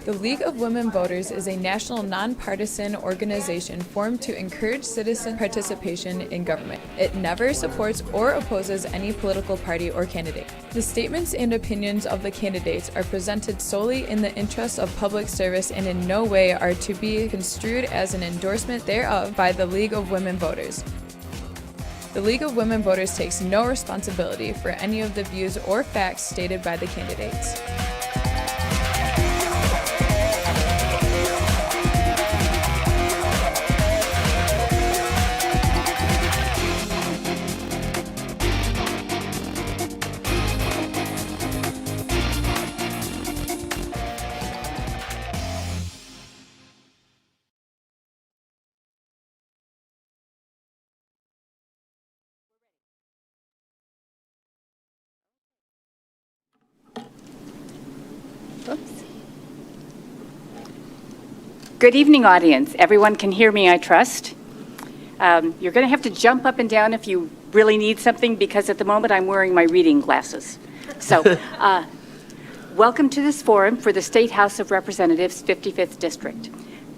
The League of Women Voters is a national nonpartisan organization formed to encourage citizen participation in government. It never supports or opposes any political party or candidate. The statements and opinions of the candidates are presented solely in the interests of public service and in no way are to be construed as an endorsement thereof by the League of Women Voters. The League of Women Voters takes no responsibility for any of the views or facts stated by the candidates. Good evening, audience. Everyone can hear me, I trust. You're going to have to jump up and down if you really need something, because at the moment I'm wearing my reading glasses. So, welcome to this forum for the State House of Representatives 55th District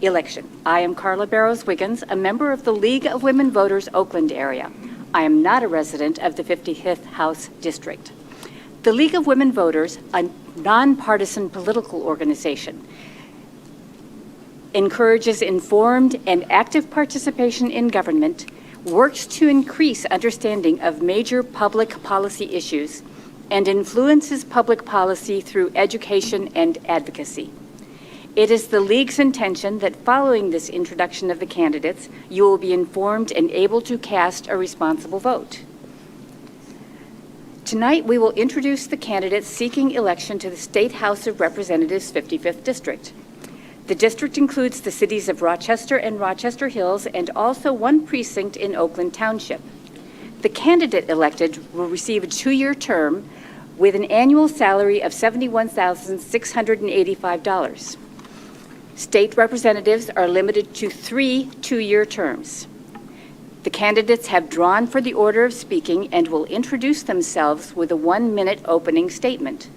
election. I am Carla Barrows-Wiggins, a member of the League of Women Voters, Oakland area. I am not a resident of the 55th House District. The League of Women Voters, a nonpartisan political organization, encourages informed and active participation in government, works to increase understanding of major public policy issues, and influences public policy through education and advocacy. It is the League's intention that following this introduction of the candidates, you will be informed and able to cast a responsible vote. Tonight, we will introduce the candidates seeking election to the State House of Representatives 55th District. The district includes the cities of Rochester and Rochester Hills and also one precinct in Oakland Township. The candidate elected will receive a 2-year term with an annual salary of $71,685. State representatives are limited to 3 2-year terms. The candidates have drawn for the order of speaking and will introduce themselves with a 1-minute opening statement.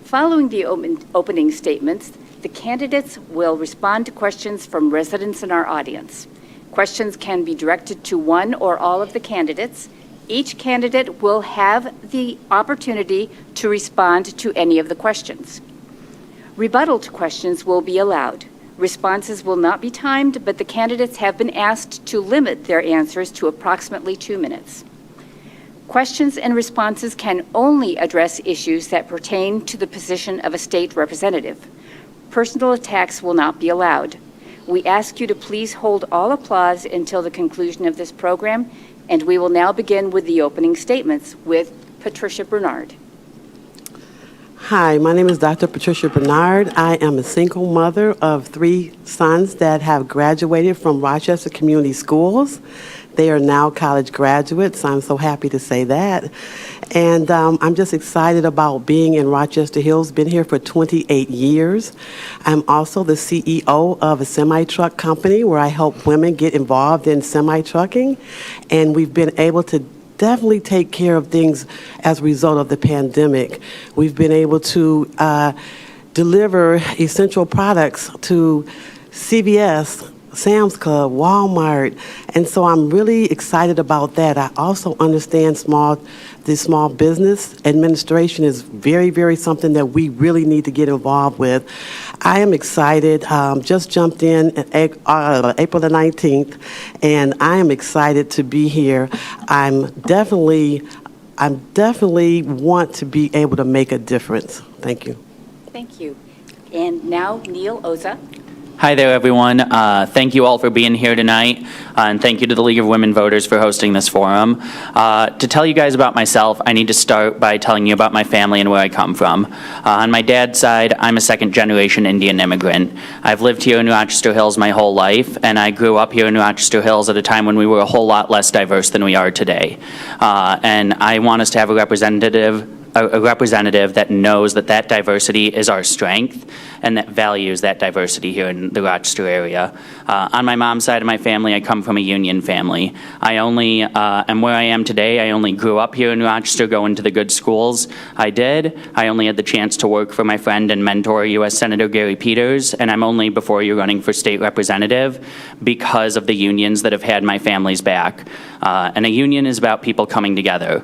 Following the opening statements, the candidates will respond to questions from residents in our audience. Questions can be directed to one or all of the candidates. Each candidate will have the opportunity to respond to any of the questions. Rebuttal to questions will be allowed. Responses will not be timed, but the candidates have been asked to limit their answers to approximately 2 minutes. Questions and responses can only address issues that pertain to the position of a state representative. Personal attacks will not be allowed. We ask you to please hold all applause until the conclusion of this program, and we will now begin with the opening statements with Patricia Bernard. Hi, my name is Dr. Patricia Bernard. I am a single mother of 3 sons that have graduated from Rochester Community Schools. They are now college graduates. I'm so happy to say that. And I'm just excited about being in Rochester Hills. Been here for 28 years. I'm also the CEO of a semi-truck company where I help women get involved in semi-trucking. And we've been able to definitely take care of things as a result of the pandemic. We've been able to deliver essential products to CVS, Sam's Club, Walmart, and so I'm really excited about that. I also understand the small business administration is very, very something that we really need to get involved with. I am excited, just jumped in April the 19th, and I am excited to be here. I'm definitely want to be able to make a difference. Thank you. Thank you. And now Neil Oza. Hi there, everyone. Thank you all for being here tonight, and thank you to the League of Women Voters for hosting this forum. To tell you guys about myself, I need to start by telling you about my family and where I come from. On my dad's side, I'm a second-generation Indian immigrant. I've lived here in Rochester Hills my whole life, and I grew up here in Rochester Hills at a time when we were a whole lot less diverse than we are today. And I want us to have a representative a representative that knows that that diversity is our strength and that values that diversity here in the Rochester area. On my mom's side of my family, I come from a union family. I only am where I am today. I only grew up here in Rochester, going to the good schools I did. I only had the chance to work for my friend and mentor, U.S. Senator Gary Peters, and I'm only before you running for state representative because of the unions that have had my family's back. And a union is about people coming together.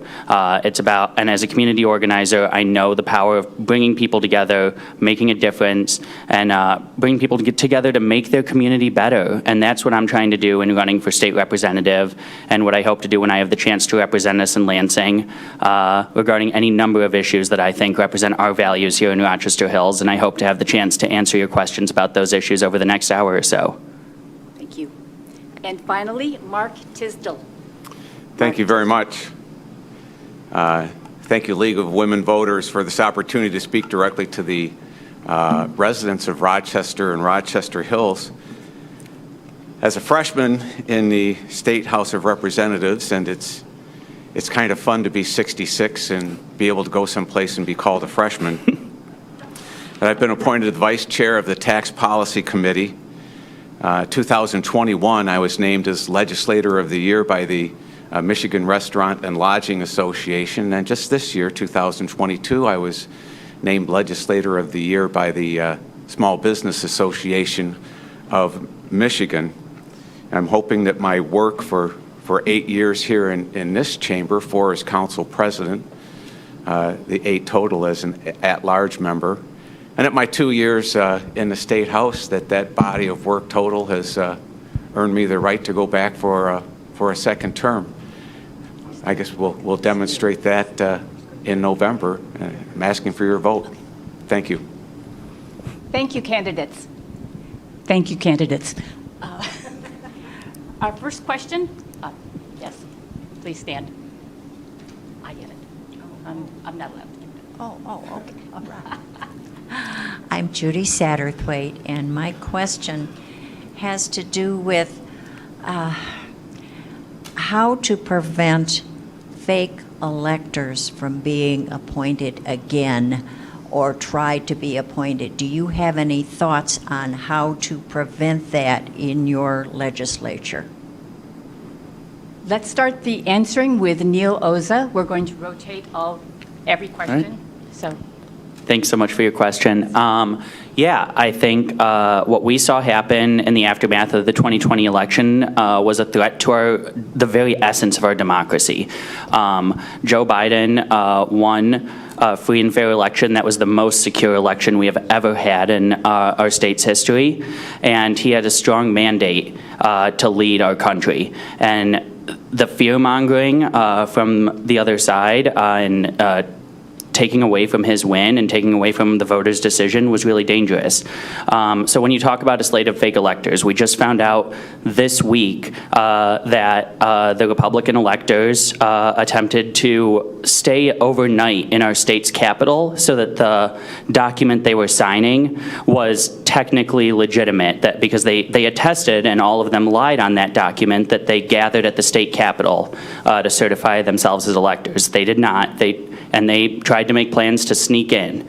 It's about, and as a community organizer, I know the power of bringing people together, making a difference, and bringing people to get together to make their community better. And that's what I'm trying to do in running for state representative, and what I hope to do when I have the chance to represent us in Lansing regarding any number of issues that I think represent our values here in Rochester Hills. And I hope to have the chance to answer your questions about those issues over the next hour or so. Thank you. And finally, Mark Tisdale. Thank you very much. Thank you, League of Women Voters, for this opportunity to speak directly to the residents of Rochester and Rochester Hills. As a freshman in the State House of Representatives, and it's kind of fun to be 66 and be able to go someplace and be called a freshman. But I've been appointed Vice Chair of the Tax Policy Committee. 2021, I was named as Legislator of the Year by the Michigan Restaurant and Lodging Association, and just this year, 2022, I was named Legislator of the Year by the Small Business Association of Michigan. I'm hoping that my work for 8 years here in this chamber, 4 as Council President, the 8 total as an at-large member, and at my 2 years in the State House, that body of work total has earned me the right to go back for a second term. I guess we'll demonstrate that in November. I'm asking for your vote. Thank you. Thank you, candidates. Thank you, candidates. Our first question, yes, please stand. I get it. I'm not allowed to do that. Oh, okay, all right. I'm Judy Satterthwaite, and my question has to do with how to prevent fake electors from being appointed again or try to be appointed. Do you have any thoughts on how to prevent that in your legislature? Let's start the answering with Neil Oza. We're going to rotate every question. Right. So. Thanks so much for your question. Yeah, I think what we saw happen in the aftermath of the 2020 election was a threat to the very essence of our democracy. Joe Biden won a free and fair election that was the most secure election we have ever had in our state's history, and he had a strong mandate to lead our country. And the fear-mongering from the other side and taking away from his win and taking away from the voters' decision was really dangerous. So when you talk about a slate of fake electors, we just found out this week that the Republican electors attempted to stay overnight in our state's capital so that the document they were signing was technically legitimate, that because they attested, and all of them lied on that document, that they gathered at the state capitol to certify themselves as electors. They did not. And they tried to make plans to sneak in.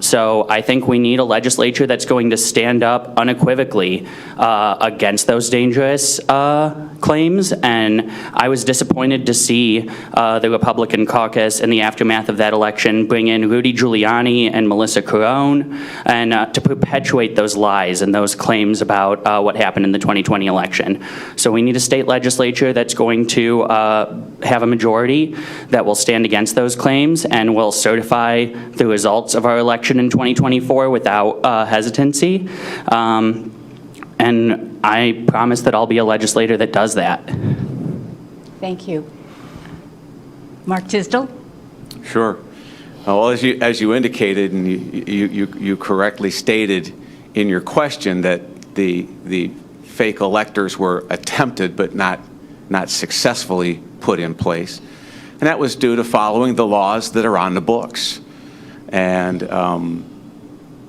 So I think we need a legislature that's going to stand up unequivocally against those dangerous claims. And I was disappointed to see the Republican caucus in the aftermath of that election bring in Rudy Giuliani and Melissa Carone and to perpetuate those lies and those claims about what happened in the 2020 election. So we need a state legislature that's going to have a majority that will stand against those claims and will certify the results of our election in 2024 without hesitancy. And I promise that I'll be a legislator that does that. Thank you. Mark Tisdale? Sure. Well, as you indicated, and you correctly stated in your question, that the fake electors were attempted but not successfully put in place. And that was due to following the laws that are on the books. And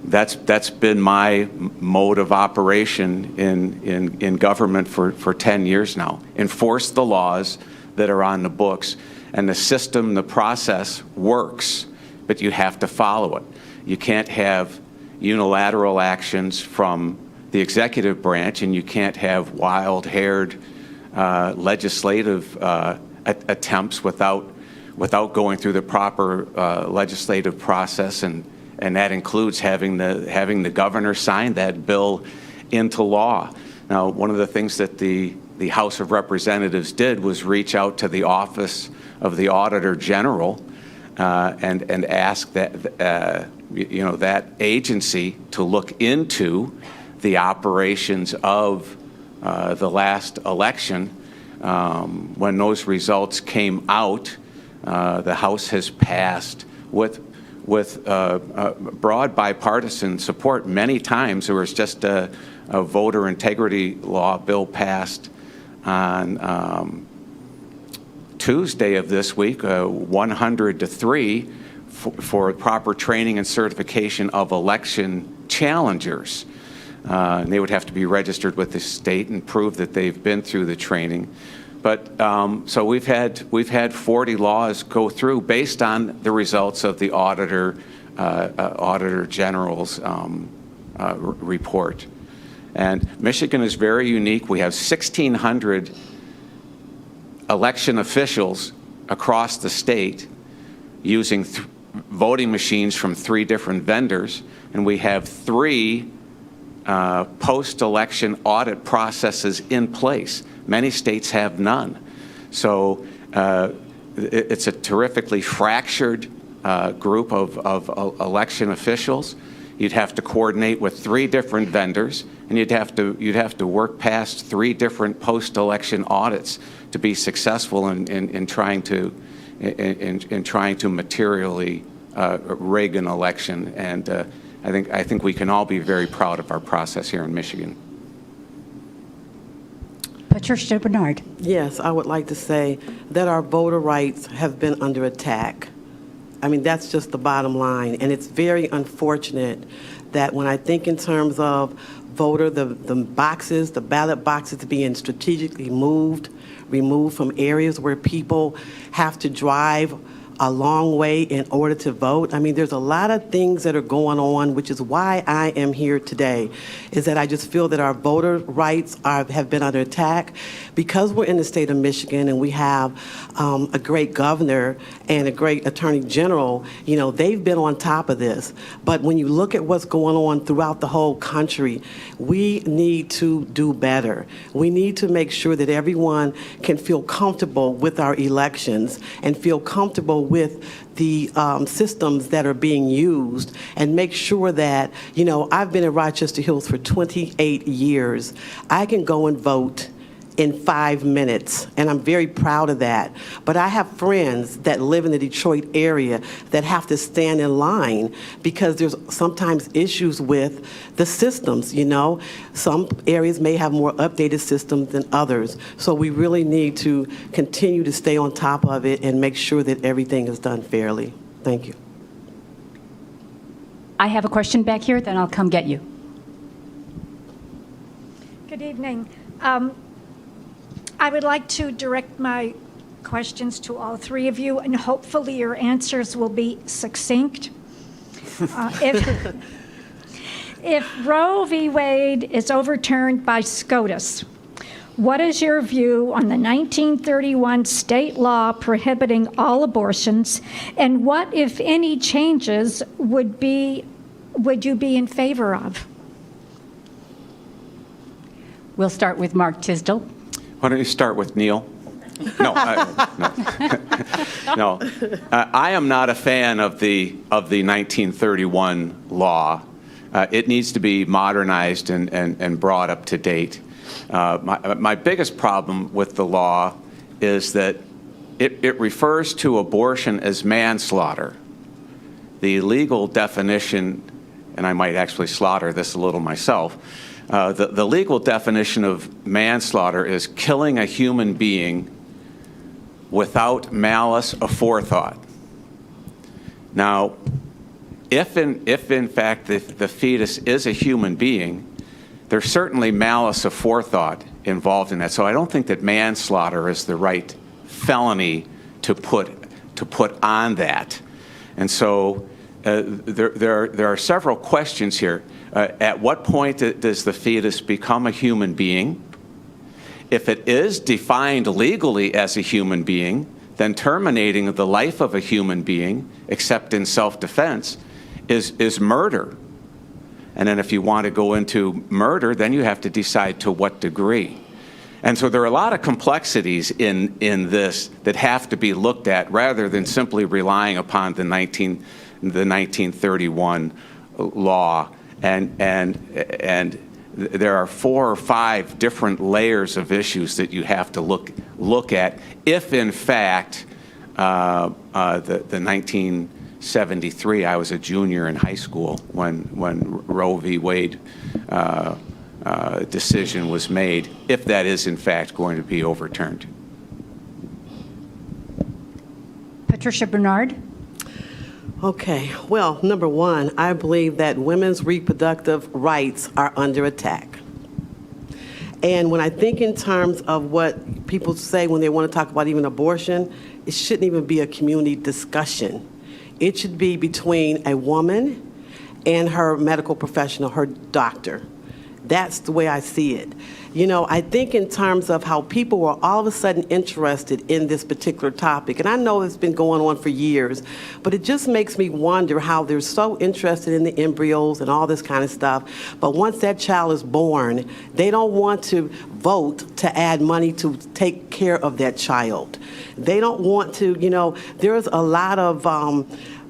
that's been my mode of operation in government for 10 years now. Enforce the laws that are on the books. and the system, the process works, but you have to follow it. You can't have unilateral actions from the executive branch, and you can't have wild-haired legislative attempts without going through the proper legislative process, and that includes having the governor sign that bill into law. Now, one of the things that the House of Representatives did was reach out to the Office of the Auditor General and ask that that agency to look into the operations of the last election. When those results came out, the House has passed with broad bipartisan support. Many times there was just a voter integrity law bill passed on Tuesday of this week, 100-3, for proper training and certification of election challengers. And they would have to be registered with the state and prove that they've been through the training. But so we've had 40 laws go through based on the results of the Auditor General's report. And Michigan is very unique. We have 1,600 election officials across the state using voting machines from 3 different vendors, and we have 3 post-election audit processes in place. Many states have none. So it's a terrifically fractured group of election officials. You'd have to coordinate with 3 different vendors, and you'd have to work past 3 different post-election audits to be successful in trying to materially rig an election. And I think we can all be very proud of our process here in Michigan. Patricia Bernard. Yes, I would like to say that our voter rights have been under attack. I mean, that's just the bottom line. And it's very unfortunate that when I think in terms of the ballot boxes being strategically removed from areas where people have to drive a long way in order to vote. I mean, there's a lot of things that are going on, which is why I am here today, is that I just feel that our voter rights have been under attack because we're in the state of Michigan and we have a great governor and a great attorney general. You know, they've been on top of this. But when you look at what's going on throughout the whole country, we need to do better. We need to make sure that everyone can feel comfortable with our elections and feel comfortable with the systems that are being used, and make sure that, you know, I've been in Rochester Hills for 28 years. I can go and vote in 5 minutes, and I'm very proud of that. But I have friends that live in the Detroit area that have to stand in line because there's sometimes issues with the systems, you know. Some areas may have more updated systems than others. So we really need to continue to stay on top of it and make sure that everything is done fairly. Thank you. I have a question back here, then I'll come get you. Good evening. I would like to direct my questions to all 3 of you, and hopefully your answers will be succinct. If Roe v. Wade is overturned by SCOTUS, what is your view on the 1931 state law prohibiting all abortions, and what, if any, changes would you be in favor of? We'll start with Mark Tisdale. Why don't you start with Neil? No, no. I am not a fan of the 1931 law. It needs to be modernized and brought up to date. My biggest problem with the law is that it refers to abortion as manslaughter. The legal definition, and I might actually slaughter this a little myself, the legal definition of manslaughter is killing a human being without malice aforethought. Now, if in fact the fetus is a human being, there's certainly malice aforethought involved in that. So I don't think that manslaughter is the right felony to put on that. And so there are several questions here. At what point does the fetus become a human being? If it is defined legally as a human being, then terminating the life of a human being, except in self-defense, is murder. And then if you want to go into murder, then you have to decide to what degree. And so there are a lot of complexities in this that have to be looked at rather than simply relying upon the 1931 law. And there are 4 or 5 different layers of issues that you have to look at if, in fact, the 1973, I was a junior in high school when Roe v. Wade decision was made, if that is, in fact, going to be overturned. Patricia Bernard. Okay, well, number one, I believe that women's reproductive rights are under attack. And when I think in terms of what people say when they want to talk about even abortion, it shouldn't even be a community discussion. It should be between a woman and her medical professional, her doctor. That's the way I see it. You know, I think in terms of how people were all of a sudden interested in this particular topic, and I know it's been going on for years, but it just makes me wonder how they're so interested in the embryos and all this kind of stuff, but once that child is born, they don't want to vote to add money to take care of that child. They don't want to, you know, there's a lot of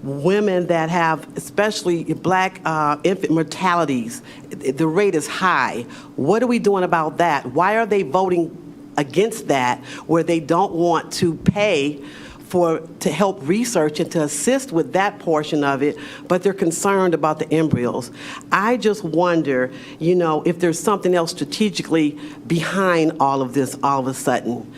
women that have, especially black infant mortalities, the rate is high. What are we doing about that? Why are they voting against that where they don't want to pay to help research and to assist with that portion of it, but they're concerned about the embryos? I just wonder, you know, if there's something else strategically behind all of this all of a sudden.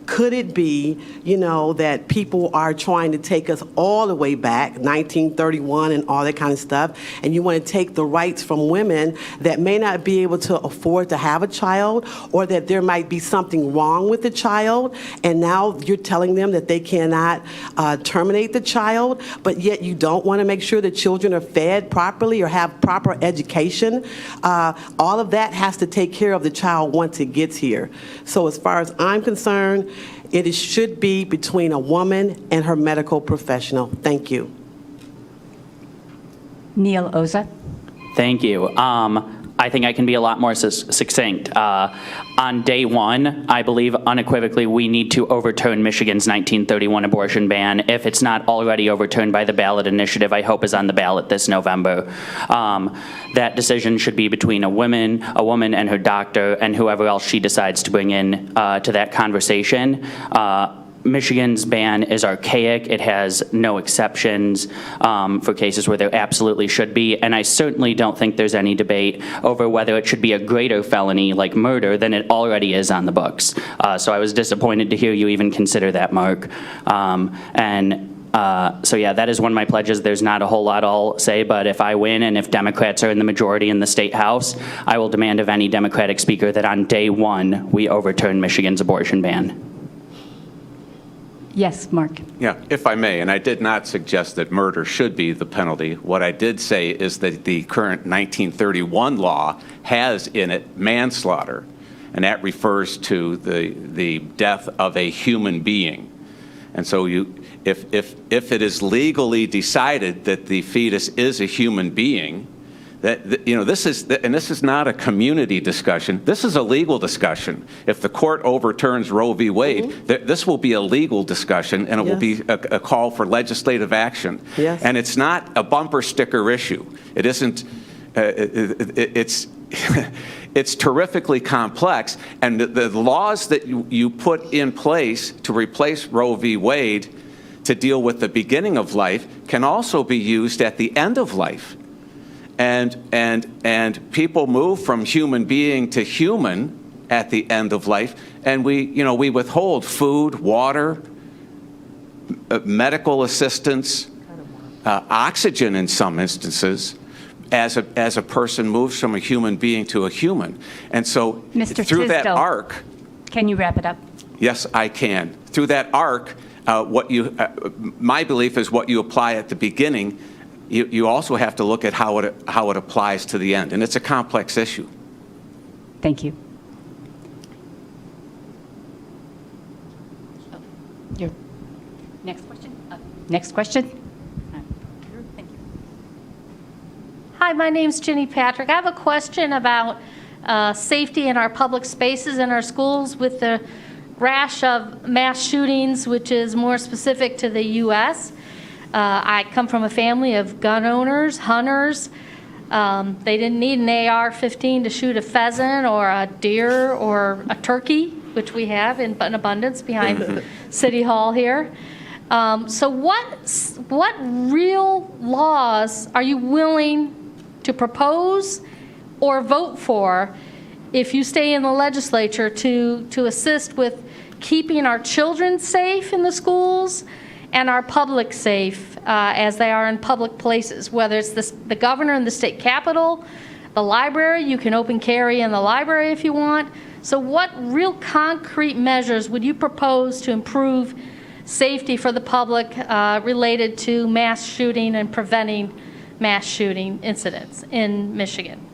Could it be, you know, that people are trying to take us all the way back, 1931 and all that kind of stuff, and you want to take the rights from women that may not be able to afford to have a child, or that there might be something wrong with the child, and now you're telling them that they cannot terminate the child, but yet you don't want to make sure that children are fed properly or have proper education. All of that has to take care of the child once it gets here. So as far as I'm concerned, it should be between a woman and her medical professional. Thank you. Neil Oza. Thank you. I think I can be a lot more succinct. On day one, I believe unequivocally we need to overturn Michigan's 1931 abortion ban. If it's not already overturned by the ballot initiative, I hope is on the ballot this November. That decision should be between a woman and her doctor and whoever else she decides to bring in to that conversation. Michigan's ban is archaic. It has no exceptions for cases where there absolutely should be, and I certainly don't think there's any debate over whether it should be a greater felony like murder than it already is on the books. So I was disappointed to hear you even consider that, Mark. So yeah, that is one of my pledges. There's not a whole lot I'll say, but if I win and if Democrats are in the majority in the state house, I will demand of any Democratic speaker that on day one we overturn Michigan's abortion ban. Yes, Mark. Yeah, if I may, and I did not suggest that murder should be the penalty. What I did say is that the current 1931 law has in it manslaughter, and that refers to the death of a human being. And so if it is legally decided that the fetus is a human being, this is not a community discussion. This is a legal discussion. If the court overturns Roe v. Wade, this will be a legal discussion, and it will be a call for legislative action. Yes. And it's not a bumper sticker issue. It isn't. It's terrifically complex, and the laws that you put in place to replace Roe v. Wade to deal with the beginning of life can also be used at the end of life. And people move from human being to human at the end of life, and we withhold food, water, medical assistance, oxygen in some instances, as a person moves from a human being to a human. And so Mr. through that Tisdale, arc, can you wrap it up? yes, I can. Through that arc, my belief is what you apply at the beginning, you also have to look at how it applies to the end, and it's a complex issue. Thank you. Your next question? Next question? Thank you. Hi, my name's Ginny Patrick. I have a question about safety in our public spaces in our schools with the rash of mass shootings, which is more specific to the U.S. I come from a family of gun owners, hunters. They didn't need an AR-15 to shoot a pheasant or a deer or a turkey, which we have in abundance behind City Hall here. So what real laws are you willing to propose or vote for if you stay in the legislature to assist with keeping our children safe in the schools and our public safe as they are in public places, whether it's the governor in the state capitol, the library? You can open carry in the library if you want. So what real concrete measures would you propose to improve safety for the public related to mass shooting and preventing mass shooting incidents in Michigan?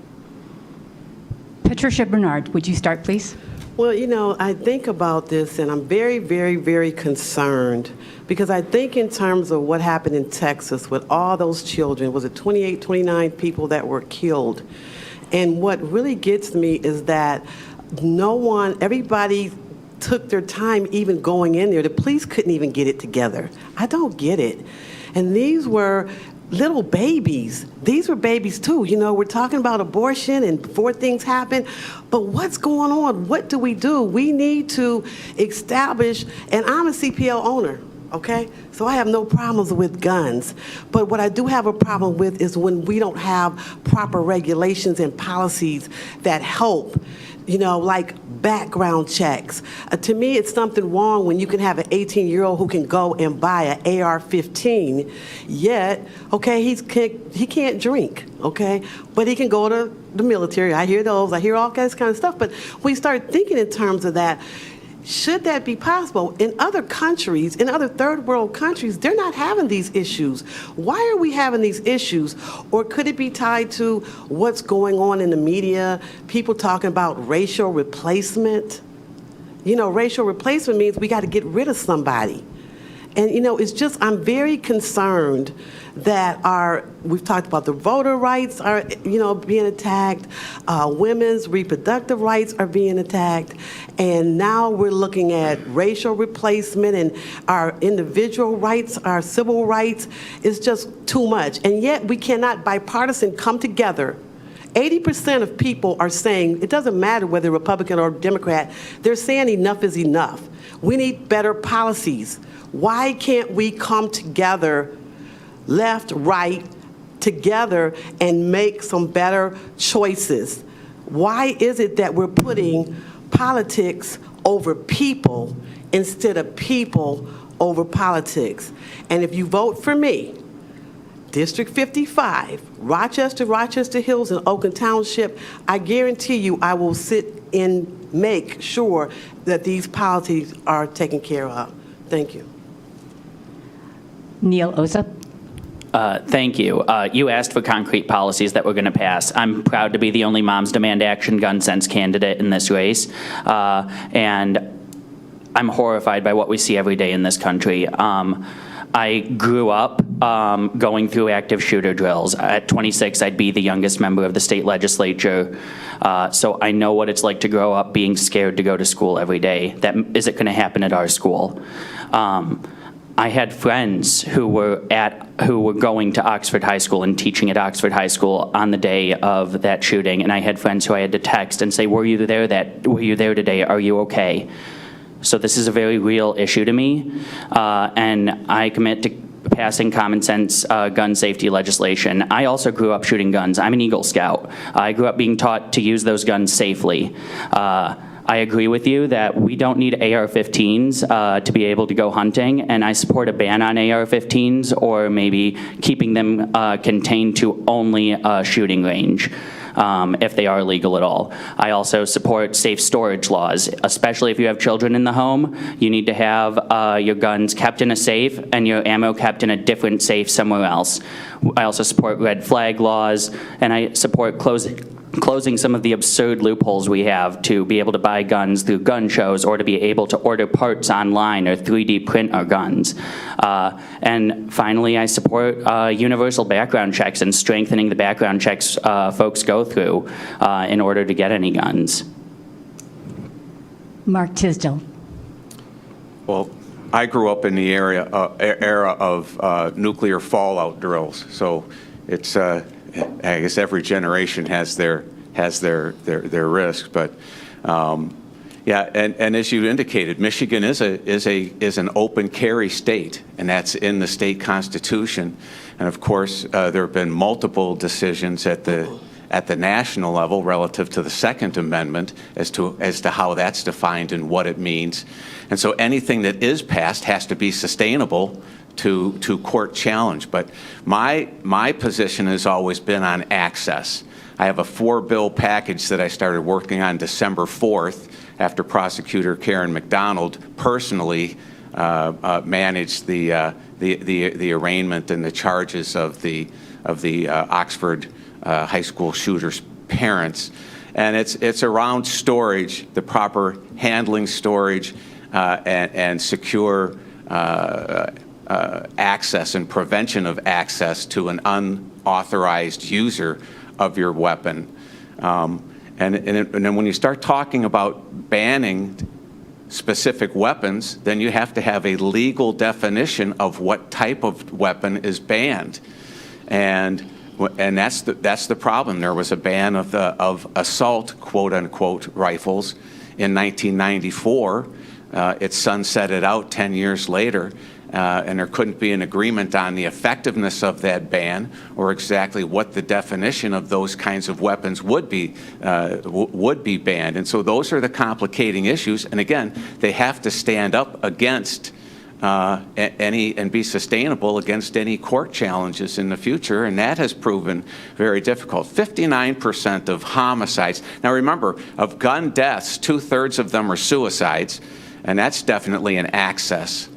Patricia Bernard, would you start, please? Well, you know, I think about this and I'm very, very, very concerned because I think in terms of what happened in Texas with all those children, was it 28, 29 people that were killed? And what really gets me is that everybody took their time even going in there. The police couldn't even get it together. I don't get it. And these were little babies. These were babies too. You know, we're talking about abortion and before things happen, but what's going on? What do? We need to establish, and I'm a CPL owner, okay? So I have no problems with guns. But what I do have a problem with is when we don't have proper regulations and policies that help, you know, like background checks. To me, it's something wrong when you can have an 18-year-old who can go and buy an AR-15, yet, okay, he can't drink, okay, but he can go to the military. I hear those. I hear all kinds of stuff. But we start thinking in terms of that. Should that be possible? In other countries, in other third world countries, they're not having these issues. Why are we having these issues? Or could it be tied to what's going on in the media? People talking about racial replacement. You know, racial replacement means we got to get rid of somebody. And, you know, it's just, I'm very concerned that we've talked about the voter rights are, you know, being attacked, women's reproductive rights are being attacked, and now we're looking at racial replacement and our individual rights, our civil rights. It's just too much. And yet we cannot bipartisan come together. 80% of people are saying, it doesn't matter whether Republican or Democrat, they're saying enough is enough. We need better policies. Why can't we come together, left, right, together, and make some better choices? Why is it that we're putting politics over people instead of people over politics? And if you vote for me, District 55, Rochester Hills, and Oakland Township, I guarantee you I will sit and make sure that these policies are taken care of. Thank you. Neil Oza. Thank you. You asked for concrete policies that we're going to pass. I'm proud to be the only Moms Demand Action gun sense candidate in this race, and I'm horrified by what we see every day in this country. I grew up going through active shooter drills. At 26, I'd be the youngest member of the state legislature, so I know what it's like to grow up being scared to go to school every day. That isn't going to happen at our school. I had friends who were going to Oxford High School and teaching at Oxford High School on the day of that shooting, and I had friends who I had to text and say, were you there today? Are you okay? So this is a very real issue to me, and I commit to passing common sense gun safety legislation. I also grew up shooting guns. I'm an Eagle Scout. I grew up being taught to use those guns safely. I agree with you that we don't need AR-15s to be able to go hunting, and I support a ban on AR-15s or maybe keeping them contained to only a shooting range. if they are legal at all. I also support safe storage laws, especially if you have children in the home. You need to have your guns kept in a safe and your ammo kept in a different safe somewhere else. I also support red flag laws, and I support closing some of the absurd loopholes we have to be able to buy guns through gun shows or to be able to order parts online or 3D print our guns. And finally, I support universal background checks and strengthening the background checks folks go through in order to get any guns. Mark Tisdale. Well, I grew up in the era of nuclear fallout drills, so it's I guess every generation has their risk, but yeah, and as you indicated, Michigan is an open carry state, and that's in the state constitution, and of course there have been multiple decisions at the national level relative to the Second Amendment as to how that's defined and what it means. And so anything that is passed has to be sustainable to court challenge. But my position has always been on access. I have a 4-bill package that I started working on December 4th after Prosecutor Karen McDonald personally managed the arraignment and the charges of the Oxford high school shooter's parents. And it's around storage, the proper handling, storage, and secure access and prevention of access to an unauthorized user of your weapon. And then when you start talking about banning specific weapons, then you have to have a legal definition of what type of weapon is banned. And that's the problem. There was a ban of assault, quote unquote, rifles in 1994. It sunsetted out 10 years later, and there couldn't be an agreement on the effectiveness of that ban or exactly what the definition of those kinds of weapons would be banned. And so those are the complicating issues. And again, they have to stand up against and be sustainable against any court challenges in the future, and that has proven very difficult. 59% of homicides, now remember, of gun deaths, 2/3 of them are suicides, and that's definitely an access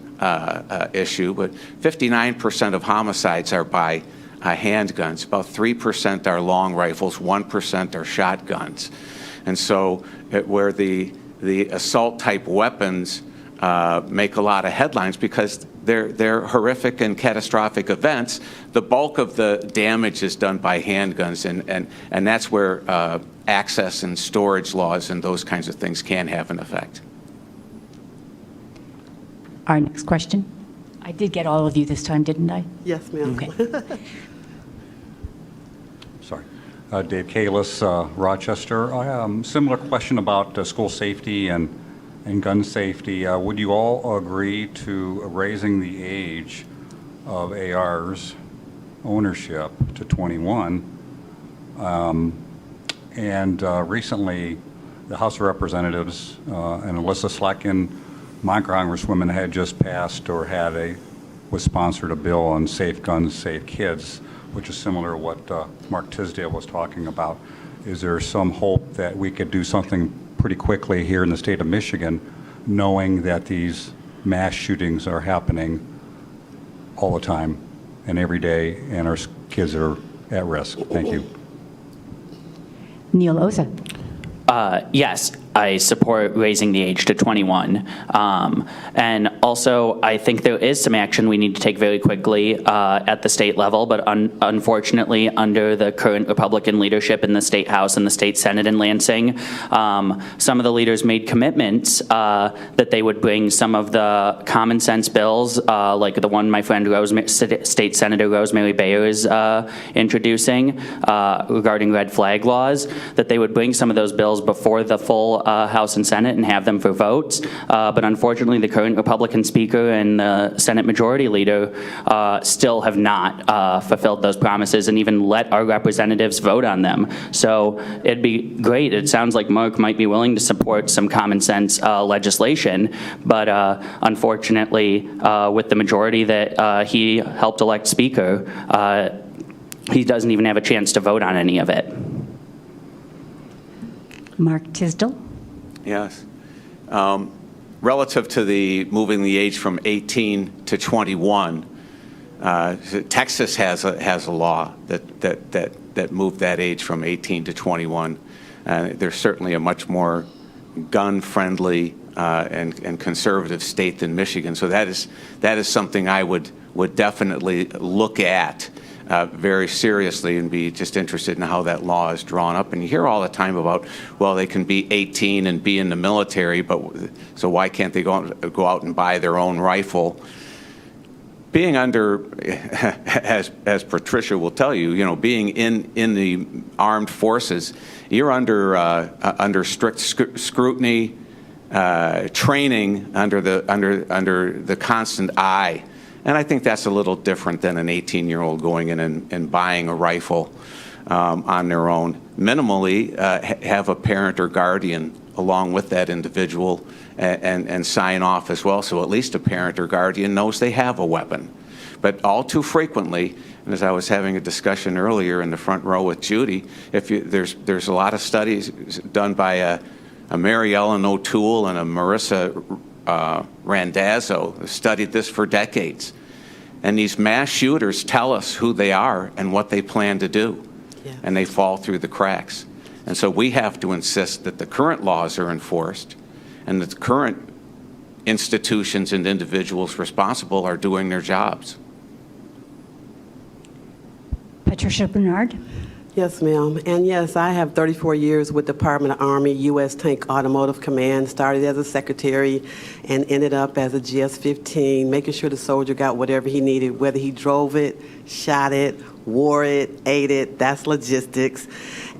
issue, but 59% of homicides are by handguns. About 3% are long rifles, 1% are shotguns. And so where the assault-type weapons make a lot of headlines because they're horrific and catastrophic events, the bulk of the damage is done by handguns, and that's where access and storage laws and those kinds of things can have an effect. Our next question. I did get all of you this time, didn't I? Yes, ma'am. Okay. Sorry. Dave Kalis, Rochester. Similar question about school safety and gun safety. Would you all agree to raising the age of AR's ownership to 21? Recently, the House of Representatives and Alyssa Slotkin, my congresswoman, had just passed or was sponsored a bill on safe guns, safe kids, which is similar to what Mark Tisdale was talking about. Is there some hope that we could do something pretty quickly here in the state of Michigan, knowing that these mass shootings are happening all the time and every day, and our kids are at risk? Thank you. Neil Oza. Yes, I support raising the age to 21. And also, I think there is some action we need to take very quickly at the state level, but unfortunately, under the current Republican leadership in the State House and the State Senate in Lansing, some of the leaders made commitments that they would bring some of the common sense bills, like the one my friend State Senator Rosemary Bayer is introducing regarding red flag laws, that they would bring some of those bills before the full House and Senate and have them for votes. But unfortunately, the current Republican Speaker and the Senate Majority Leader still have not fulfilled those promises and even let our representatives vote on them. So it'd be great. It sounds like Mark might be willing to support some common sense legislation, but unfortunately, with the majority that he helped elect Speaker, he doesn't even have a chance to vote on any of it. Mark Tisdale. Yes. Relative to the moving the age from 18 to 21, Texas has a law that moved that age from 18 to 21. There's certainly a much more gun-friendly and conservative state than Michigan. So that is something I would definitely look at very seriously and be just interested in how that law is drawn up. And you hear all the time about, well, they can be 18 and be in the military, but so why can't they go out and buy their own rifle? Being under, as Patricia will tell you, being in the armed forces, you're under strict scrutiny, training under the constant eye. And I think that's a little different than an 18-year-old going in and buying a rifle on their own. Minimally, have a parent or guardian along with that individual and sign off as well, so at least a parent or guardian knows they have a weapon. But all too frequently, and as I was having a discussion earlier in the front row with Judy, there's a lot of studies done by a Mary Ellen O'Toole and a Marissa Randazzo who studied this for decades. And these mass shooters tell us who they are and what they plan to do, and they fall through the cracks. And so we have to insist that the current laws are enforced and that the current institutions and individuals responsible are doing their jobs. Patricia Bernard. Yes, ma'am. And yes, I have 34 years with Department of Army U.S. Tank Automotive Command. Started as a secretary and ended up as a GS-15, making sure the soldier got whatever he needed, whether he drove it, shot it, wore it, ate it. That's logistics.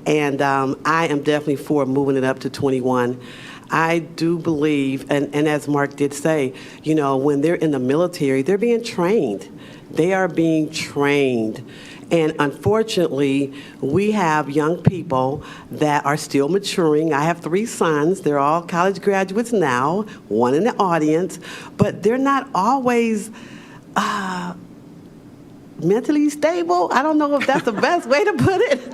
And I am definitely for moving it up to 21. I do believe, and as Mark did say, when they're in the military, they're being trained. They are being trained. And unfortunately, we have young people that are still maturing. I have 3 sons. They're all college graduates now, one in the audience, but they're not always mentally stable. I don't know if that's the best way to put it.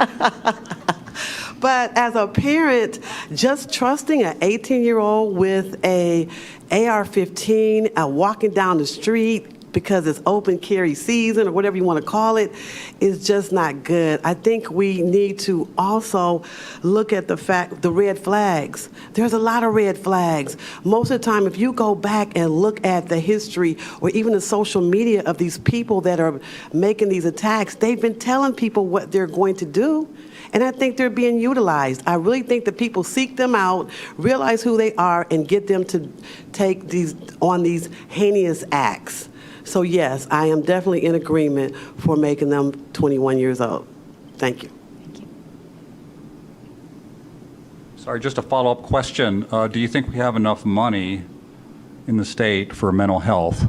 But as a parent, just trusting an 18-year-old with a AR-15 walking down the street because it's open carry season or whatever you want to call it is just not good. I think we need to also look at the red flags. There's a lot of red flags. Most of the time, if you go back and look at the history or even the social media of these people that are making these attacks, they've been telling people what they're going to do. And I think they're being utilized. I really think that people seek them out, realize who they are, and get them to take these heinous acts. So yes, I am definitely in agreement for making them 21 years old. Thank you. Thank you. Sorry, just a follow-up question. Do you think we have enough money in the state for mental health?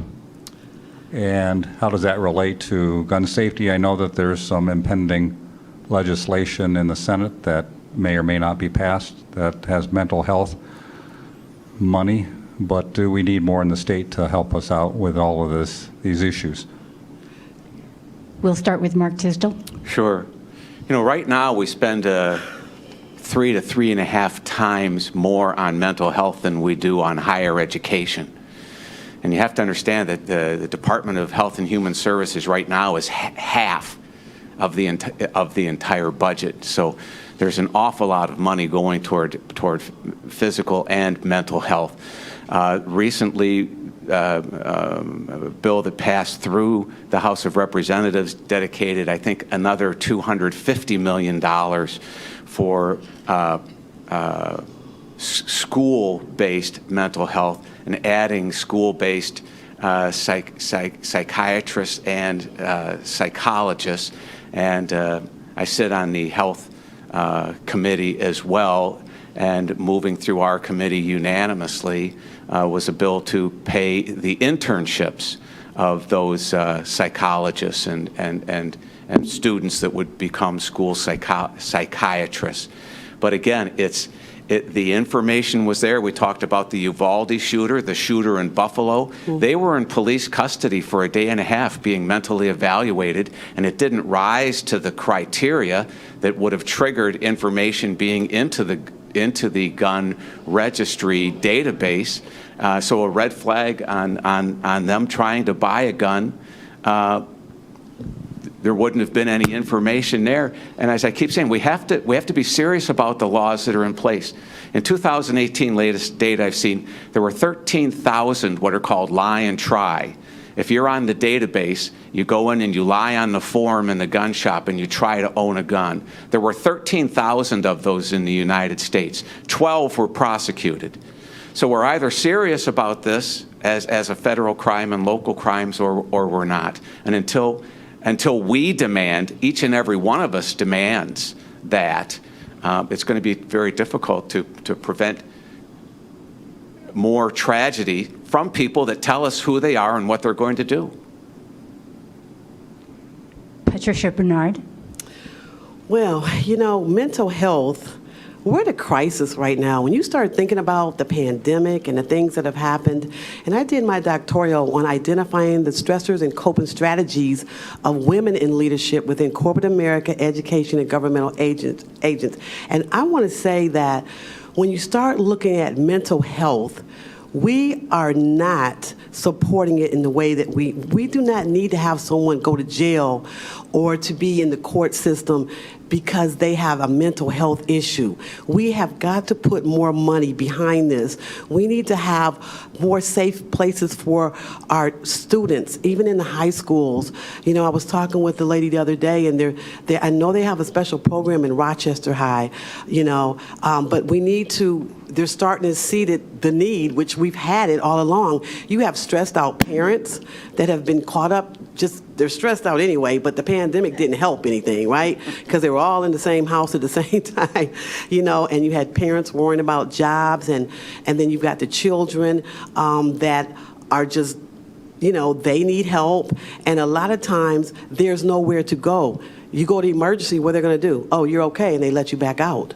And how does that relate to gun safety? I know that there's some impending legislation in the Senate that may or may not be passed that has mental health money, but do we need more in the state to help us out with all of these issues? We'll start with Mark Tisdale. Sure. Right now we spend 3 to 3.5 times more on mental health than we do on higher education. And you have to understand that the Department of Health and Human Services right now is half of the entire budget. So there's an awful lot of money going toward physical and mental health. Recently, a bill that passed through the House of Representatives dedicated, I think, another $250 million for school-based mental health and adding school-based psychiatrists and psychologists. And I sit on the health committee as well, and moving through our committee unanimously was a bill to pay the internships of those psychologists and students that would become school psychiatrists. But again, the information was there. We talked about the Uvalde shooter, the shooter in Buffalo. Mm-hmm. They were in police custody for a day and a half being mentally evaluated, and it didn't rise to the criteria that would have triggered information being into into the gun registry database. So a red flag on them trying to buy a gun, there wouldn't have been any information there. And as I keep saying, we have to be serious about the laws that are in place. In 2018, latest data I've seen, there were 13,000 what are called lie and try. If you're on the database, you go in and you lie on the form in the gun shop and you try to own a gun. There were 13,000 of those in the United States. 12 were prosecuted. So we're either serious about this as a federal crime and local crimes, or we're not. And until we demand, each and every one of us demands that, it's going to be very difficult to prevent more tragedy from people that tell us who they are and what they're going to do. Patricia Bernard. Well, you know, mental health, we're at a crisis right now. When you start thinking about the pandemic and the things that have happened, and I did my doctoral on identifying the stressors and coping strategies of women in leadership within corporate America, education, and governmental agents. And I want to say that when you start looking at mental health, we are not supporting it in the way that we do not need to have someone go to jail or to be in the court system because they have a mental health issue. We have got to put more money behind this. We need to have more safe places for our students, even in the high schools. You know, I was talking with the lady the other day, and I know they have a special program in Rochester High, you know, but we need to, they're starting to see the need, which we've had it all along. You have stressed out parents that have been caught up, they're stressed out anyway, but the pandemic didn't help anything, right? Because they were all in the same house at the same time, you know, and you had parents worrying about jobs, and then you've got the children that are just, you know, they need help, and a lot of times there's nowhere to go. You go to emergency, what are they going to do? Oh, you're okay, and they let you back out.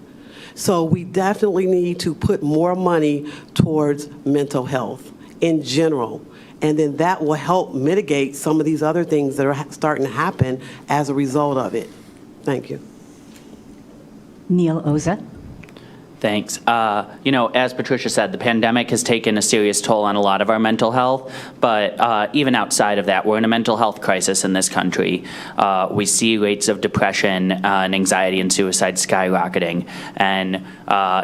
So we definitely need to put more money towards mental health in general. And then that will help mitigate some of these other things that are starting to happen as a result of it. Thank you. Neil Oza. Thanks. You know, as Patricia said, the pandemic has taken a serious toll on a lot of our mental health, but even outside of that, we're in a mental health crisis in this country. We see rates of depression and anxiety and suicide skyrocketing. And,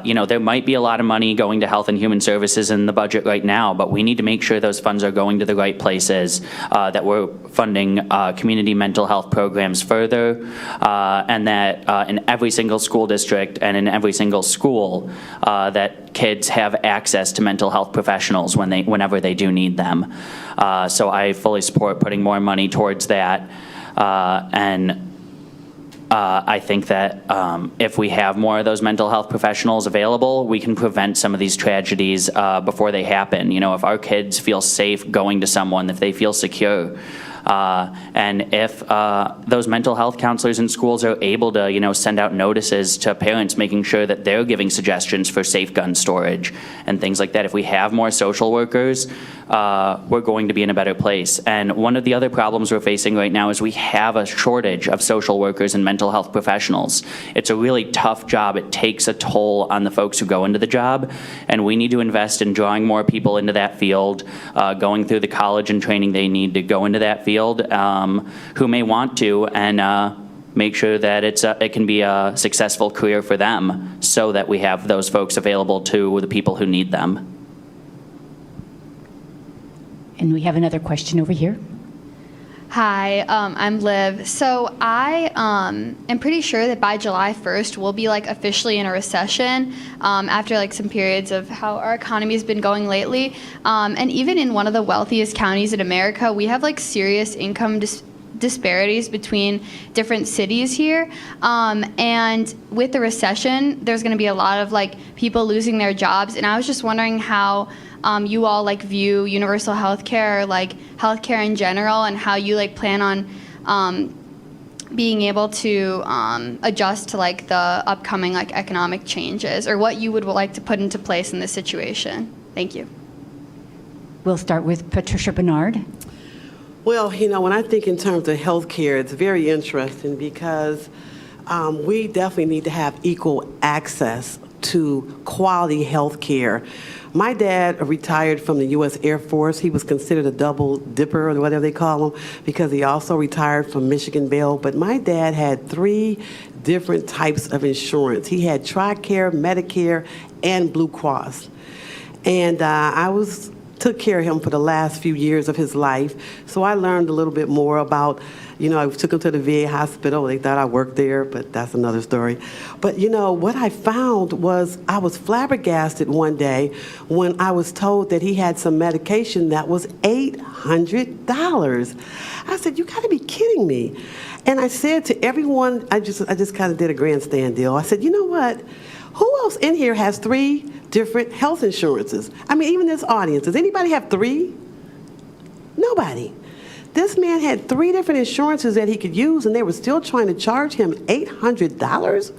you know, there might be a lot of money going to Health and Human Services in the budget right now, but we need to make sure those funds are going to the right places, that we're funding community mental health programs further, and that in every single school district and in every single school, that kids have access to mental health professionals whenever they do need them. So I fully support putting more money towards that. And I think that if we have more of those mental health professionals available, we can prevent some of these tragedies before they happen. You know, if our kids feel safe going to someone, if they feel secure, and if those mental health counselors in schools are able to, you know, send out notices to parents making sure that they're giving suggestions for safe gun storage and things like that, if we have more social workers, we're going to be in a better place. And one of the other problems we're facing right now is we have a shortage of social workers and mental health professionals. It's a really tough job. It takes a toll on the folks who go into the job, and we need to invest in drawing more people into that field, going through the college and training they need to go into that field, who may want to, and make sure that it can be a successful career for them, so that we have those folks available to the people who need them. And we have another question over here. Hi, I'm Liv. So I am pretty sure that by July 1st, we'll be like officially in a recession after like some periods of how our economy has been going lately. And even in one of the wealthiest counties in America, we have like serious income disparities between different cities here. And with the recession, there's going to be a lot of like people losing their jobs. And I was just wondering how you all like view universal health care, or like healthcare in general, and how you like plan on being able to adjust to like the upcoming like economic changes, or what you would like to put into place in this situation. Thank you. We'll start with Patricia Bernard. Well, you know, when I think in terms of healthcare, it's very interesting because we definitely need to have equal access to quality health care. My dad retired from the U.S. Air Force. He was considered a double dipper, or whatever they call him, because he also retired from Michigan Bell. But my dad had 3 different types of insurance. He had TRICARE, Medicare, and Blue Cross. And took care of him for the last few years of his life. So I learned a little bit more about, I took him to the VA hospital. They thought I worked there, but that's another story. But what I found was I was flabbergasted one day when I was told that he had some medication that was $800. I said, you gotta be kidding me. And I said to everyone, I just kind of did a grandstand deal. I said, you know what? Who else in here has 3 different health insurances? I mean, even this audience, does anybody have 3? Nobody. This man had 3 different insurances that he could use, and they were still trying to charge him $800?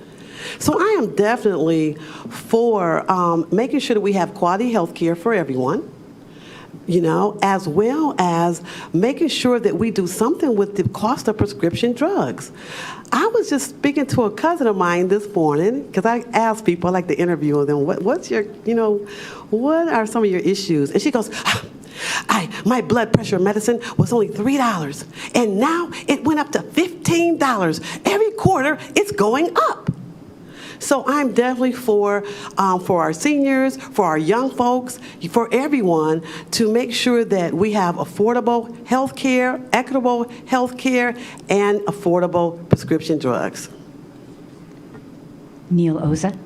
So I am definitely for making sure that we have quality health care for everyone, as well as making sure that we do something with the cost of prescription drugs. I was just speaking to a cousin of mine this morning, because I ask people, I like to interview them, what's your, what are some of your issues? And she goes, my blood pressure medicine was only $3, and now it went up to $15. Every quarter, it's going up. So I'm definitely for our seniors, for our young folks, for everyone, to make sure that we have affordable health care, equitable health care, and affordable prescription drugs. Neil Oza.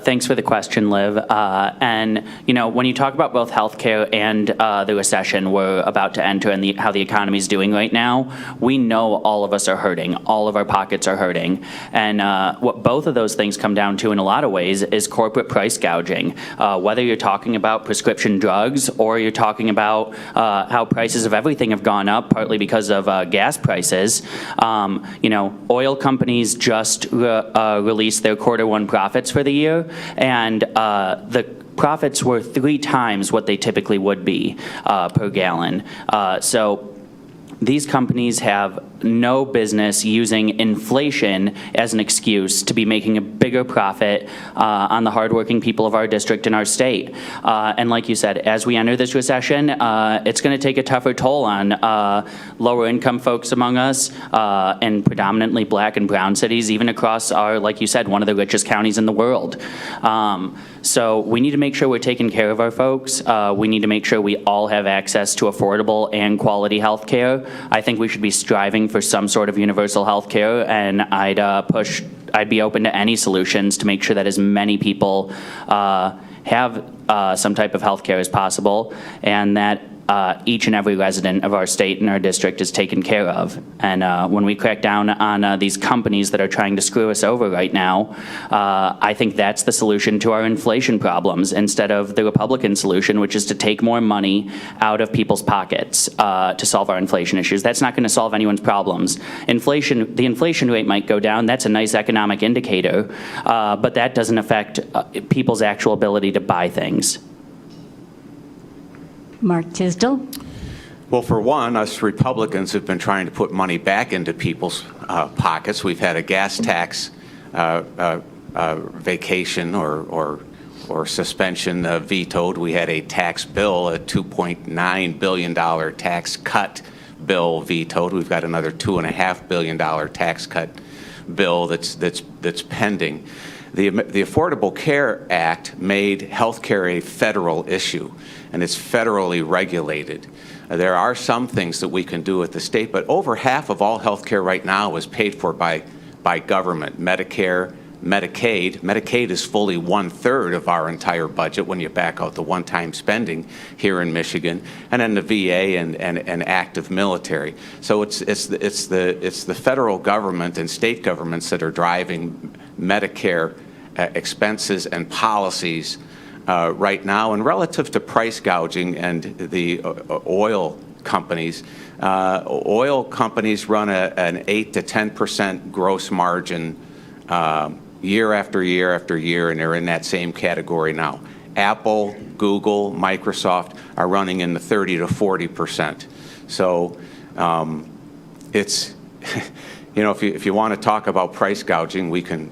Thanks for the question, Liv. And, when you talk about both healthcare and the recession we're about to enter and how the economy is doing right now, we know all of us are hurting. All of our pockets are hurting. And what both of those things come down to in a lot of ways is corporate price gouging. Whether you're talking about prescription drugs or you're talking about how prices of everything have gone up, partly because of gas prices. Oil companies just released their Q1 profits for the year, and the profits were 3 times what they typically would be per gallon. So these companies have no business using inflation as an excuse to be making a bigger profit on the hardworking people of our district and our state. And like you said, as we enter this recession, it's going to take a tougher toll on lower income folks among us and predominantly black and brown cities, even across our, like you said, one of the richest counties in the world. So we need to make sure we're taking care of our folks. We need to make sure we all have access to affordable and quality health care. I think we should be striving for some sort of universal health care, and I'd be open to any solutions to make sure that as many people have some type of health care as possible, and that each and every resident of our state and our district is taken care of. And when we crack down on these companies that are trying to screw us over right now, I think that's the solution to our inflation problems, instead of the Republican solution, which is to take more money out of people's pockets to solve our inflation issues. That's not going to solve anyone's problems. The inflation rate might go down. That's a nice economic indicator, but that doesn't affect people's actual ability to buy things. Mark Tisdale. Well, for one, us Republicans have been trying to put money back into people's pockets. We've had a gas tax vacation or suspension vetoed. We had a tax bill, a $2.9 billion tax cut bill vetoed. We've got another $2.5 billion tax cut bill that's pending. The Affordable Care Act made health care a federal issue, and it's federally regulated. There are some things that we can do at the state, but over half of all health care right now is paid for by government. Medicare, Medicaid. Medicaid is fully 1/3 of our entire budget when you back out the one-time spending here in Michigan, and then the VA and active military. So it's the federal government and state governments that are driving Medicare expenses and policies right now. And relative to price gouging and the oil companies run an 8 to 10% gross margin year after year after year, and they're in that same category now. Apple, Google, Microsoft are running in the 30 to 40%. So You know, if you want to talk about price gouging, we can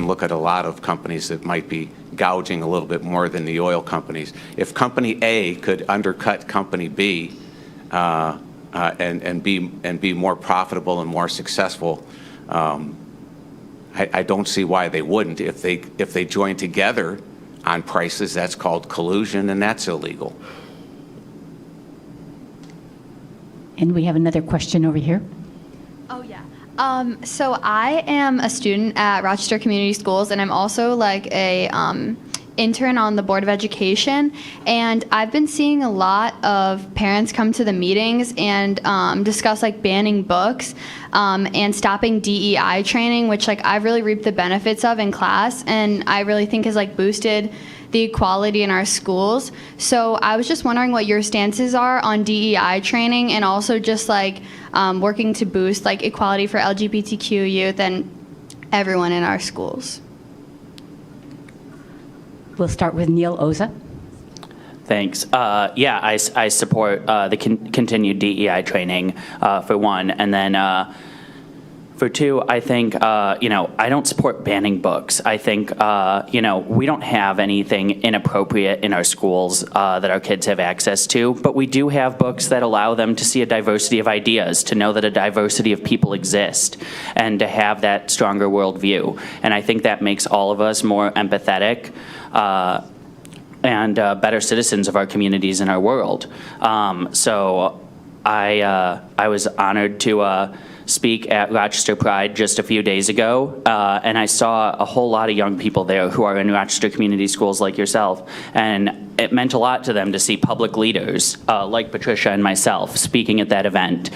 look at a lot of companies that might be gouging a little bit more than the oil companies. If Company A could undercut Company B and be more profitable and more successful, I don't see why they wouldn't. If they join together on prices, that's called collusion, and that's illegal. And we have another question over here. Oh, yeah. So I am a student at Rochester Community Schools, and I'm also like a intern on the Board of Education. And I've been seeing a lot of parents come to the meetings and discuss like banning books and stopping DEI training, which like I've really reaped the benefits of in class, and I really think has like boosted the equality in our schools. So I was just wondering what your stances are on DEI training and also just like working to boost like equality for LGBTQ youth and everyone in our schools. We'll start with Neil Oza. Thanks. Yeah, I support the continued DEI training for one, and then for two, I think, I don't support banning books. I think, we don't have anything inappropriate in our schools that our kids have access to, but we do have books that allow them to see a diversity of ideas, to know that a diversity of people exist, and to have that stronger worldview. And I think that makes all of us more empathetic and better citizens of our communities and our world. So I was honored to speak at Rochester Pride just a few days ago, and I saw a whole lot of young people there who are in Rochester Community Schools like yourself, and it meant a lot to them to see public leaders like Patricia and myself speaking at that event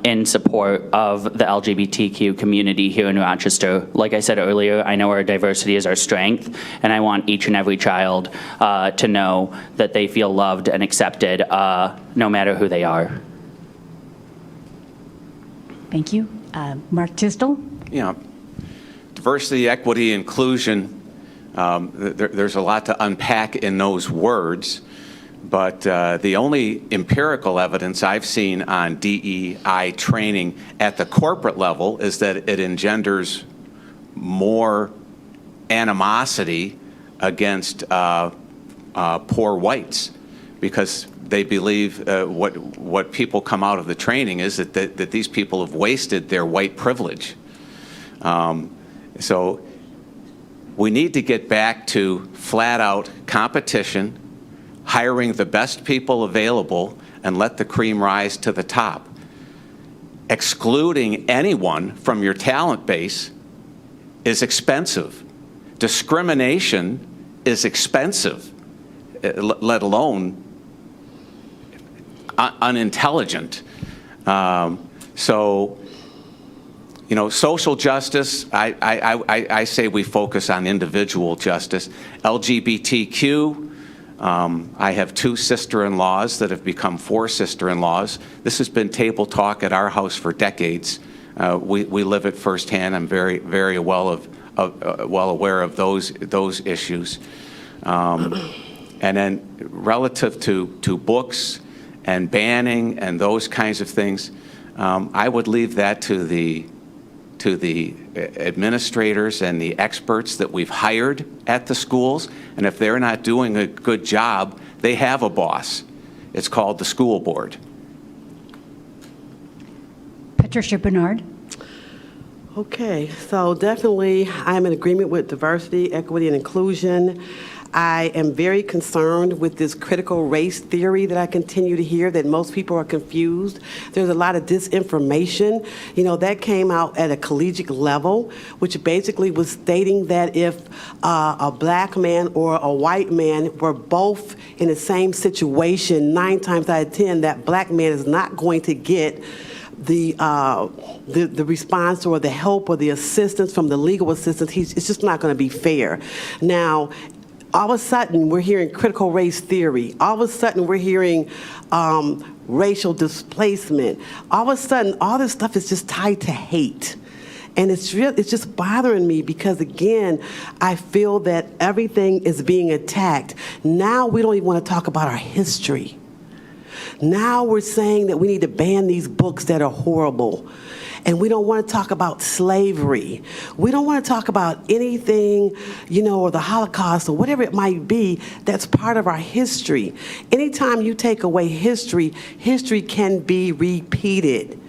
in support of the LGBTQ community here in Rochester. Like I said earlier, I know our diversity is our strength, and I want each and every child to know that they feel loved and accepted no matter who they are. Thank you. Mark Tisdale. Yeah, diversity, equity, inclusion, there's a lot to unpack in those words, but the only empirical evidence I've seen on DEI training at the corporate level is that it engenders more animosity against poor whites, because they believe what people come out of the training is that these people have wasted their white privilege. So we need to get back to flat out competition, hiring the best people available, and let the cream rise to the top. Excluding anyone from your talent base is expensive. Discrimination is expensive, let alone unintelligent. So, social justice, I say we focus on individual justice. LGBTQ, I have 2 sister-in-laws that have become 4 sister-in-laws. This has been table talk at our house for decades. We live it firsthand. I'm very, very well aware of those issues. And then relative to books and banning and those kinds of things, I would leave that to the administrators and the experts that we've hired at the schools. And if they're not doing a good job, they have a boss. It's called the school board. Patricia Bernard. Okay, so definitely I'm in agreement with diversity, equity, and inclusion. I am very concerned with this critical race theory that I continue to hear, that most people are confused. There's a lot of disinformation. That came out at a collegiate level, which basically was stating that if a black man or a white man were both in the same situation, 9 times out of 10, that black man is not going to get the response or the help or the assistance from the legal assistance. It's just not going to be fair. Now, all of a sudden, we're hearing critical race theory. All of a sudden, we're hearing racial displacement. All of a sudden, all this stuff is just tied to hate. And it's just bothering me because, again, I feel that everything is being attacked. Now we don't even want to talk about our history. Now we're saying that we need to ban these books that are horrible. and we don't want to talk about slavery. We don't want to talk about anything, or the Holocaust or whatever it might be that's part of our history. Anytime you take away history, history can be repeated.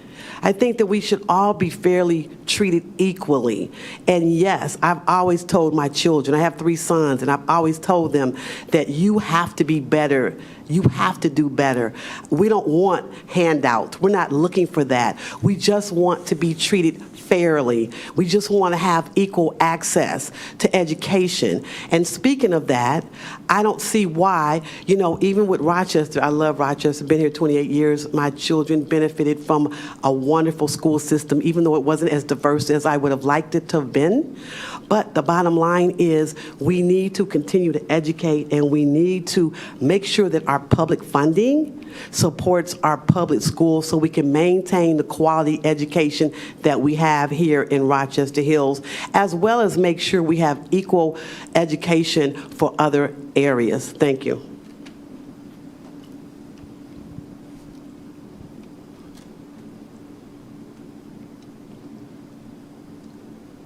I think that we should all be fairly treated equally. And yes, I've always told my children, I have 3 sons, and I've always told them that you have to be better. You have to do better. We don't want handouts. We're not looking for that. We just want to be treated fairly. We just want to have equal access to education. And speaking of that, I don't see why, even with Rochester, I love Rochester, been here 28 years, my children benefited from a wonderful school system, even though it wasn't as diverse as I would have liked it to have been. But the bottom line is we need to continue to educate, and we need to make sure that our public funding supports our public schools so we can maintain the quality education that we have here in Rochester Hills, as well as make sure we have equal education for other areas. Thank you.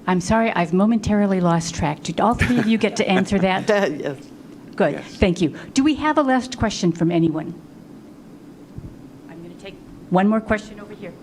I'm sorry, I've momentarily lost track. Did all 3 of you get to answer that? Yes. Good, Yes. thank you. Do we have a last question from anyone? I'm going to take one more question over here.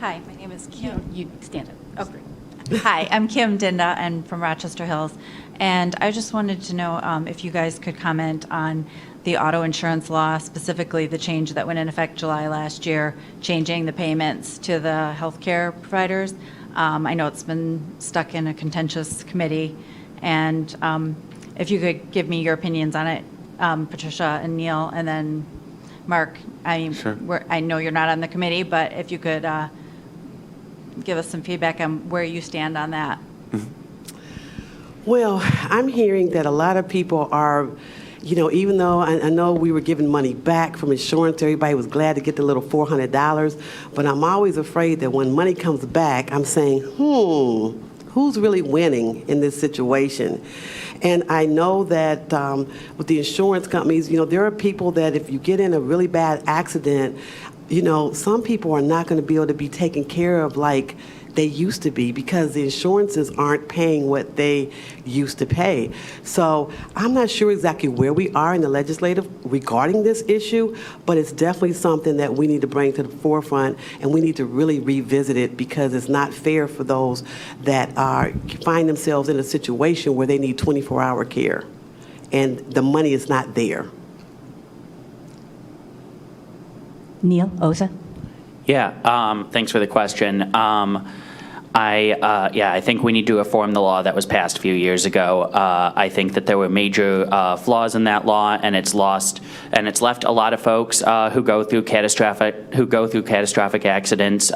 Hi, my name is Kim. You stand up. Oh, hi, I'm Kim Dinda, and from Rochester Hills. And I just wanted to know if you guys could comment on the auto insurance law, specifically the change that went in effect July last year, changing the payments to the healthcare providers. I know it's been stuck in a contentious committee, and if you could give me your opinions on it, Patricia and Neil, and then Mark. Sure. I know you're not on the committee, but if you could give us some feedback on where you stand on that. Well, I'm hearing that a lot of people are, even though I know we were giving money back from insurance, everybody was glad to get the little $400, but I'm always afraid that when money comes back, I'm saying, who's really winning in this situation? And I know that with the insurance companies, there are people that if you get in a really bad accident, some people are not going to be able to be taken care of like they used to be because the insurances aren't paying what they used to pay. So I'm not sure exactly where we are in the legislative regarding this issue, but it's definitely something that we need to bring to the forefront, and we need to really revisit it because it's not fair for those that find themselves in a situation where they need 24-hour care, and the money is not there. Neil, Oza? Yeah, thanks for the question. I think we need to reform the law that was passed a few years ago. I think that there were major flaws in that law, and it's left a lot of folks who go through catastrophic accidents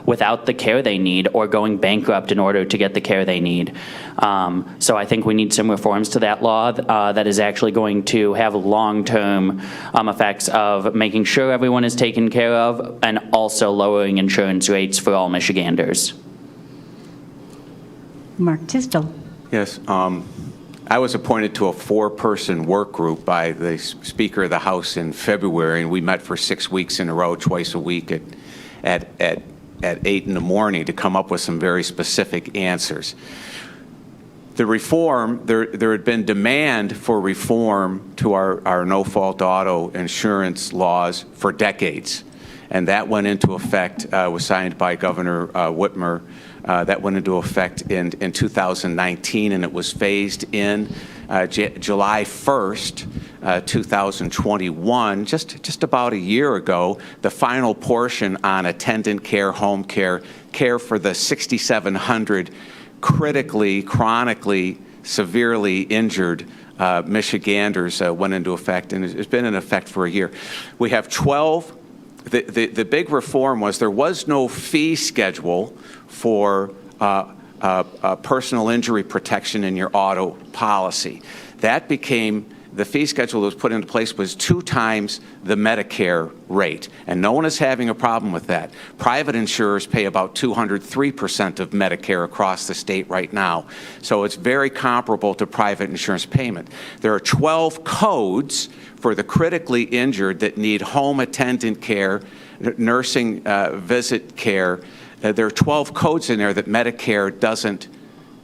without the care they need or going bankrupt in order to get the care they need. So I think we need some reforms to that law that is actually going to have long-term effects of making sure everyone is taken care of and also lowering insurance rates for all Michiganders. Mark Tisdale. Yes. I was appointed to a 4-person work group by the Speaker of the House in February, and we met for 6 weeks in a row, twice a week at 8 in the morning to come up with some very specific answers. The reform, there had been demand for reform to our no-fault auto insurance laws for decades, and that went into effect, was signed by Governor Whitmer. That went into effect in 2019, and it was phased in July 1st, 2021, just about a year ago. The final portion on attendant care, home care, care for the 6,700 critically, chronically, severely injured Michiganders went into effect, and it's been in effect for a year. We have 12. The big reform was there was no fee schedule for personal injury protection in your auto policy. That became the fee schedule that was put into place was 2 times the Medicare rate, and no one is having a problem with that. Private insurers pay about 203% of Medicare across the state right now, so it's very comparable to private insurance payment. There are 12 codes for the critically injured that need home attendant care, nursing visit care. There are 12 codes in there that Medicare doesn't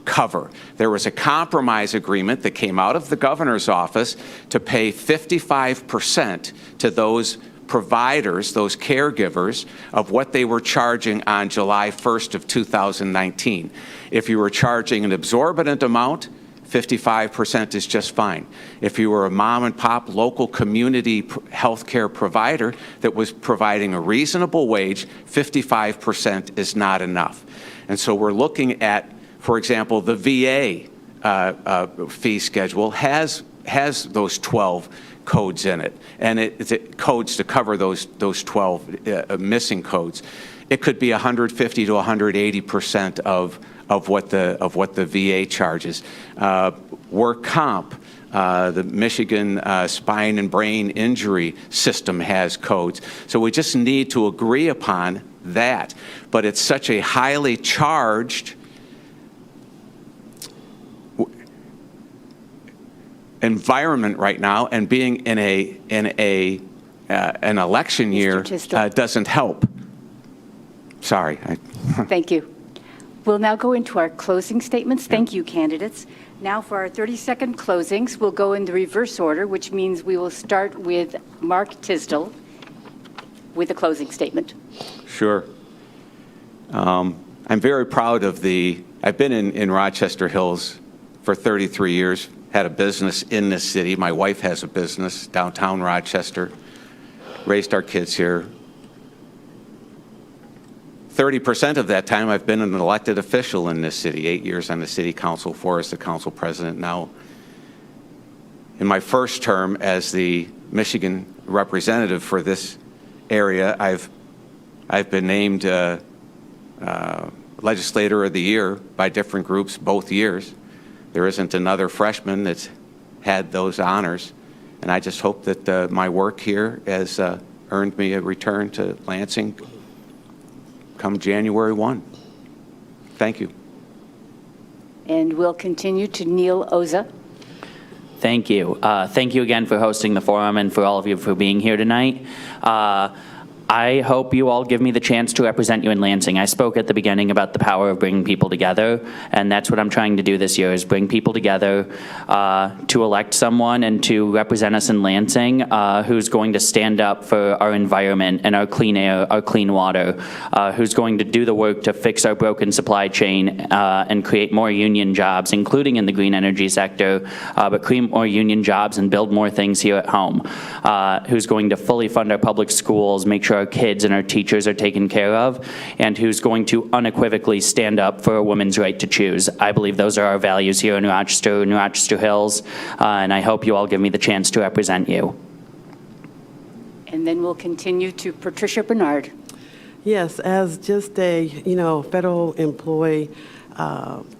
cover. There was a compromise agreement that came out of the governor's office to pay 55% to those providers, those caregivers, of what they were charging on July 1st of 2019. If you were charging an exorbitant amount, 55% is just fine. If you were a mom and pop local community healthcare provider that was providing a reasonable wage, 55% is not enough. And so we're looking at, for example, the VA fee schedule has those 12 codes in it, and it codes to cover those 12 missing codes. It could be 150 to 180% of what the VA charges. Work comp, the Michigan spine and brain injury system has codes. So we just need to agree upon that. But it's such a highly charged environment right now, and being in an election year doesn't help. Sorry. Thank you. We'll now go into our closing statements. Thank you, candidates. Now for our 30-second closings, we'll go in the reverse order, which means we will start with Mark Tisdale with a closing statement. Sure. I'm very proud of I've been in Rochester Hills for 33 years, had a business in this city. My wife has a business downtown Rochester, raised our kids here. 30% of that time I've been an elected official in this city, 8 years on the city council, 4 as the council president. Now, in my first term as the Michigan representative for this area, I've been named Legislator of the Year by different groups both years. There isn't another freshman that's had those honors, and I just hope that my work here has earned me a return to Lansing come January 1. Thank you. And we'll continue to Neil Oza. Thank you. Thank you again for hosting the forum and for all of you for being here tonight. I hope you all give me the chance to represent you in Lansing. I spoke at the beginning about the power of bringing people together, and that's what I'm trying to do this year, is bring people together to elect someone and to represent us in Lansing who's going to stand up for our environment and our clean air, our clean water, who's going to do the work to fix our broken supply chain and create more union jobs, including in the green energy sector, but create more union jobs and build more things here at home, who's going to fully fund our public schools, make sure our kids and our teachers are taken care of, and who's going to unequivocally stand up for a woman's right to choose. I believe those are our values here in Rochester Hills, and I hope you all give me the chance to represent you. And then we'll continue to Patricia Bernard. Yes, as just a federal employee,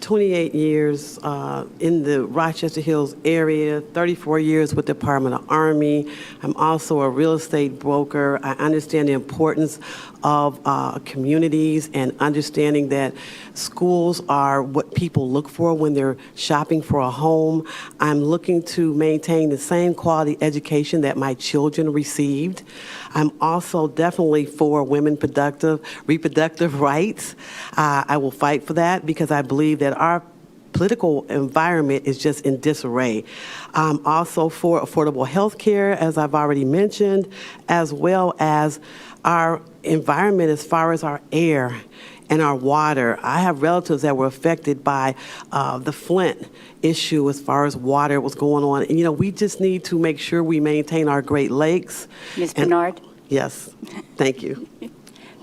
28 years in the Rochester Hills area, 34 years with the Department of Army. I'm also a real estate broker. I understand the importance of communities and understanding that schools are what people look for when they're shopping for a home. I'm looking to maintain the same quality education that my children received. I'm also definitely for reproductive rights. I will fight for that because I believe that our political environment is just in disarray. I'm also for affordable health care, as I've already mentioned, as well as our environment as far as our air and our water. I have relatives that were affected by the Flint issue as far as water was going on. And, we just need to make sure we maintain our Great Lakes. Ms. Bernard? Yes. Thank you.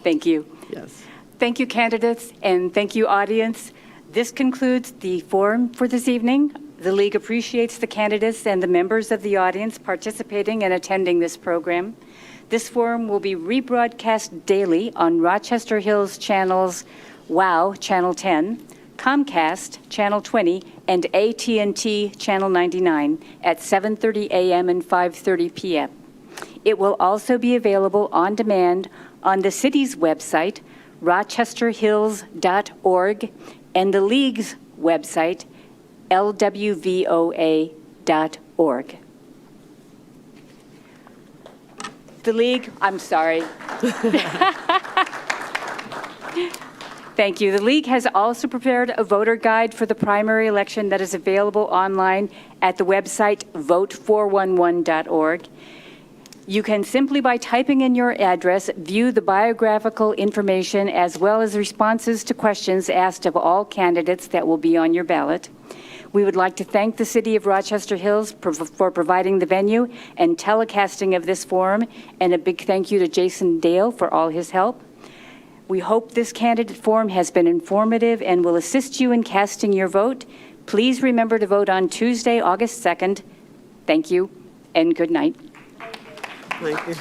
Thank you. Yes. Thank you, candidates, and thank you, audience. This concludes the forum for this evening. The League appreciates the candidates and the members of the audience participating and attending this program. This forum will be rebroadcast daily on Rochester Hills channels WOW, Channel 10, Comcast, Channel 20, and AT&T Channel 99 at 7:30 a.m. and 5:30 p.m. It will also be available on demand on the city's website, rochesterhills.org, and the League's website, lwvoa.org. The League, I'm sorry. Thank you. The League has also prepared a voter guide for the primary election that is available online at the website vote411.org. You can simply, by typing in your address, view the biographical information as well as responses to questions asked of all candidates that will be on your ballot. We would like to thank the City of Rochester Hills for providing the venue and telecasting of this forum, and a big thank you to Jason Dale for all his help. We hope this candidate forum has been informative and will assist you in casting your vote. Please remember to vote on Tuesday, August 2nd. Thank you, and good night. Thank you.